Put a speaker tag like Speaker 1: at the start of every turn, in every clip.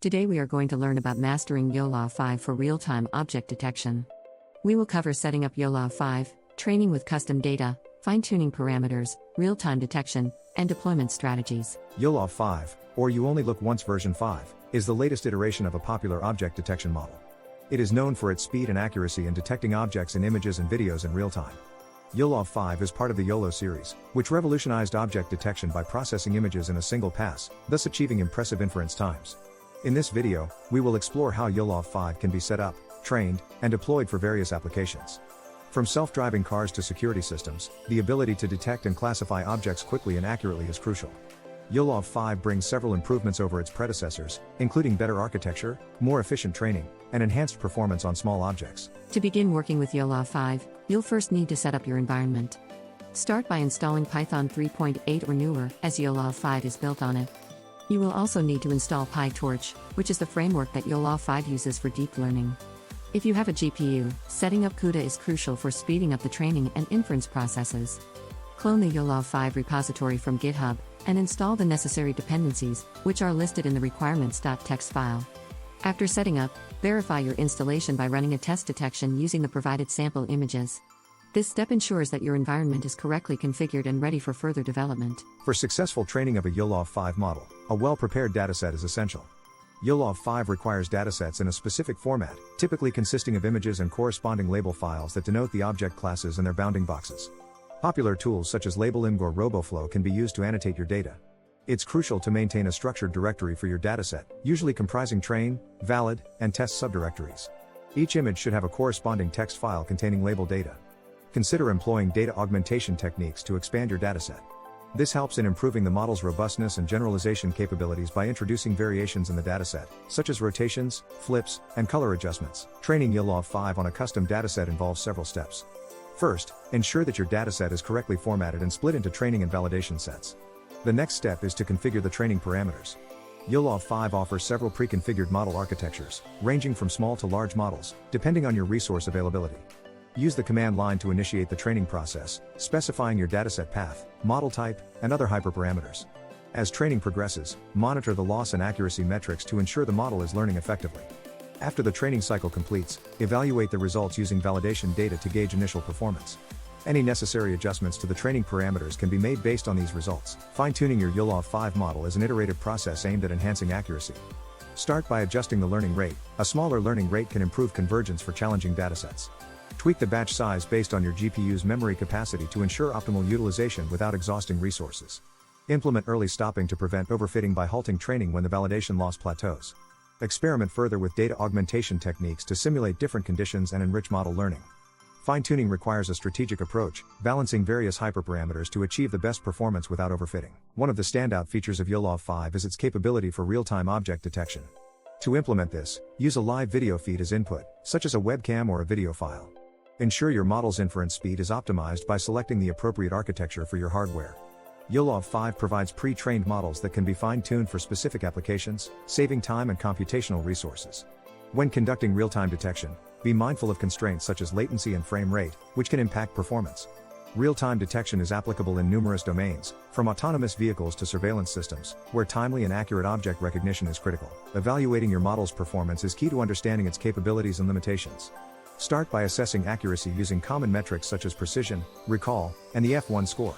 Speaker 1: Today we are going to learn about mastering YOLOv5 for real-time object detection. We will cover setting up YOLOv5, training with custom data, fine-tuning parameters, real-time detection, and deployment strategies.
Speaker 2: YOLOv5, or You Only Look Once version 5, is the latest iteration of a popular object detection model. It is known for its speed and accuracy in detecting objects in images and videos in real time. YOLOv5 is part of the YOLO series, which revolutionized object detection by processing images in a single pass, thus achieving impressive inference times. In this video, we will explore how YOLOv5 can be set up, trained, and deployed for various applications. From self-driving cars to security systems, the ability to detect and classify objects quickly and accurately is crucial. YOLOv5 brings several improvements over its predecessors, including better architecture, more efficient training, and enhanced performance on small objects.
Speaker 1: To begin working with YOLOv5, you'll first need to set up your environment. Start by installing Python 3.8 or newer, as YOLOv5 is built on it. You will also need to install PyTorch, which is the framework that YOLOv5 uses for deep learning. If you have a GPU, setting up CUDA is crucial for speeding up the training and inference processes. Clone the YOLOv5 repository from GitHub, and install the necessary dependencies, which are listed in the requirements.txt file. After setting up, verify your installation by running a test detection using the provided sample images. This step ensures that your environment is correctly configured and ready for further development.
Speaker 2: For successful training of a YOLOv5 model, a well-prepared dataset is essential. YOLOv5 requires datasets in a specific format, typically consisting of images and corresponding label files that denote the object classes and their bounding boxes. Popular tools such as LabelImg or RoboFlow can be used to annotate your data. It's crucial to maintain a structured directory for your dataset, usually comprising train, valid, and test subdirectories. Each image should have a corresponding text file containing label data. Consider employing data augmentation techniques to expand your dataset. This helps in improving the model's robustness and generalization capabilities by introducing variations in the dataset, such as rotations, flips, and color adjustments. Training YOLOv5 on a custom dataset involves several steps. First, ensure that your dataset is correctly formatted and split into training and validation sets. The next step is to configure the training parameters. YOLOv5 offers several pre-configured model architectures, ranging from small to large models, depending on your resource availability. Use the command line to initiate the training process, specifying your dataset path, model type, and other hyperparameters. As training progresses, monitor the loss and accuracy metrics to ensure the model is learning effectively. After the training cycle completes, evaluate the results using validation data to gauge initial performance. Any necessary adjustments to the training parameters can be made based on these results. Fine-tuning your YOLOv5 model is an iterative process aimed at enhancing accuracy. Start by adjusting the learning rate. A smaller learning rate can improve convergence for challenging datasets. Tweak the batch size based on your GPU's memory capacity to ensure optimal utilization without exhausting resources. Implement early stopping to prevent overfitting by halting training when the validation loss plateaus. Experiment further with data augmentation techniques to simulate different conditions and enrich model learning. Fine-tuning requires a strategic approach, balancing various hyperparameters to achieve the best performance without overfitting. One of the standout features of YOLOv5 is its capability for real-time object detection. To implement this, use a live video feed as input, such as a webcam or a video file. Ensure your model's inference speed is optimized by selecting the appropriate architecture for your hardware. YOLOv5 provides pre-trained models that can be fine-tuned for specific applications, saving time and computational resources. When conducting real-time detection, be mindful of constraints such as latency and frame rate, which can impact performance. Real-time detection is applicable in numerous domains, from autonomous vehicles to surveillance systems, where timely and accurate object recognition is critical. Evaluating your model's performance is key to understanding its capabilities and limitations. Start by assessing accuracy using common metrics such as precision, recall, and the F1 score.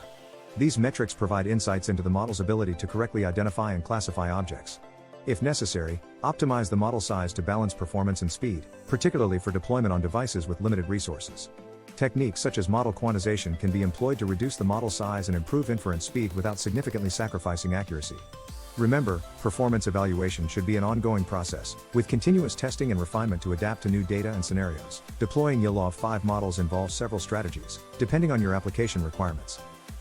Speaker 2: These metrics provide insights into the model's ability to correctly identify and classify objects. If necessary, optimize the model size to balance performance and speed, particularly for deployment on devices with limited resources. Techniques such as model quantization can be employed to reduce the model size and improve inference speed without significantly sacrificing accuracy. Remember, performance evaluation should be an ongoing process, with continuous testing and refinement to adapt to new data and scenarios. Deploying YOLOv5 models involves several strategies, depending on your application requirements.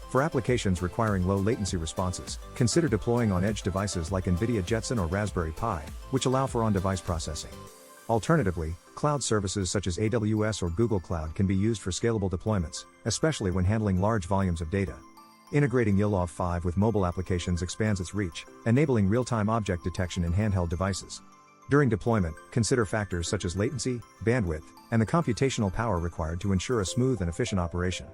Speaker 2: For applications requiring low latency responses, consider deploying on edge devices like NVIDIA Jetson or Raspberry Pi, which allow for on-device processing. Alternatively, cloud services such as AWS or Google Cloud can be used for scalable deployments, especially when handling large volumes of data. Integrating YOLOv5 with mobile applications expands its reach, enabling real-time object detection in handheld devices. During deployment, consider factors such as latency, bandwidth, and the computational power required to ensure a smooth and efficient operation.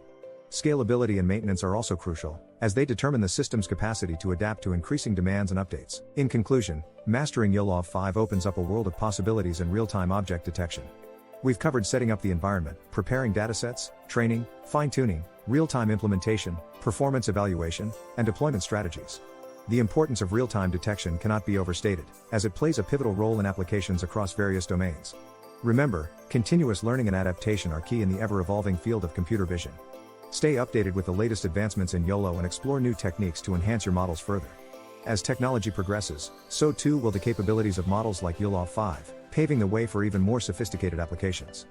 Speaker 2: Scalability and maintenance are also crucial, as they determine the system's capacity to adapt to increasing demands and updates. In conclusion, Mastering YOLOv5 opens up a world of possibilities in real-time object detection. We've covered setting up the environment, preparing datasets, training, fine-tuning, real-time implementation, performance evaluation, and deployment strategies. The importance of real-time detection cannot be overstated, as it plays a pivotal role in applications across various domains. Remember, continuous learning and adaptation are key in the ever-evolving field of computer vision. Stay updated with the latest advancements in YOLO and explore new techniques to enhance your models further. As technology progresses, so too will the capabilities of models like YOLOv5, paving the way for even more sophisticated applications.